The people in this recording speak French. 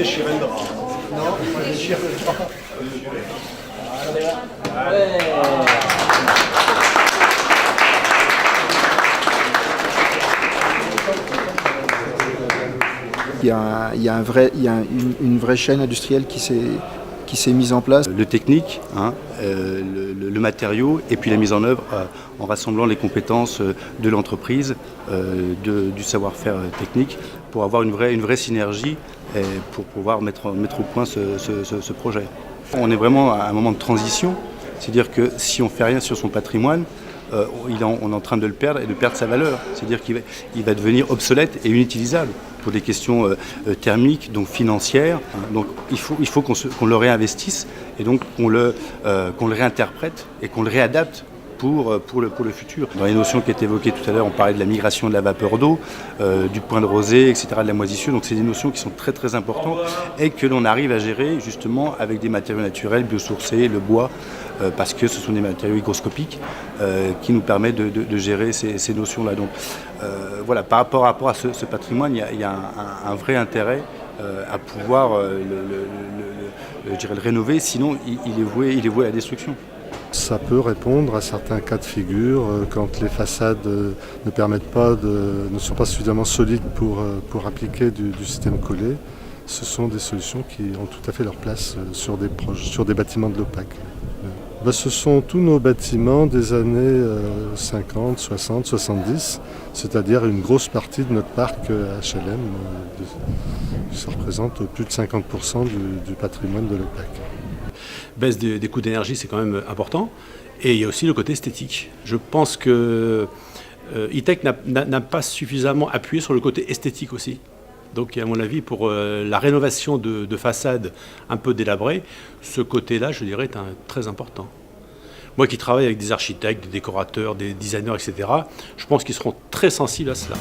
déchirer le drap. Non, pas déchirer le drap. Il y a une vraie chaîne industrielle qui s'est mise en place. Le technique, le matériau et puis la mise en œuvre en rassemblant les compétences de l'entreprise, du savoir-faire technique pour avoir une vraie synergie et pour pouvoir mettre au point ce projet. On est vraiment à un moment de transition, c'est-à-dire que si on ne fait rien sur son patrimoine, on est en train de le perdre et de perdre sa valeur. C'est-à-dire qu'il va devenir obsolète et inutilisable pour des questions thermiques, donc financières. Donc il faut qu'on le réinvestisse et donc qu'on le réinterprète et qu'on le réadapte pour le futur. Dans les notions qui étaient évoquées tout à l'heure, on parlait de la migration de la vapeur d'eau, du point de rosée, etc., de la moisissure. Donc c'est des notions qui sont très très importantes et que l'on arrive à gérer justement avec des matériaux naturels, biosourcés, le bois, parce que ce sont des matériaux hygroscopiques qui nous permettent de gérer ces notions-là. Donc voilà, par rapport à ce patrimoine, il y a un vrai intérêt à pouvoir le rénover, sinon il est voué à la destruction. Ça peut répondre à certains cas de figure quand les façades ne sont pas suffisamment solides pour appliquer du système collé. Ce sont des solutions qui ont tout à fait leur place sur des bâtiments de l'OPAC. Ce sont tous nos bâtiments des années 50, 60, 70, c'est-à-dire une grosse partie de notre parc HLM. Ça représente plus de 50% du patrimoine de l'OPAC. Baisse des coûts d'énergie, c'est quand même important. Et il y a aussi le côté esthétique. Je pense que E-Tech n'a pas suffisamment appuyé sur le côté esthétique aussi. Donc à mon avis, pour la rénovation de façades un peu délabrées, ce côté-là, je dirais, est très important. Moi qui travaille avec des architectes, des décorateurs, des designers, etc., je pense qu'ils seront très sensibles à cela.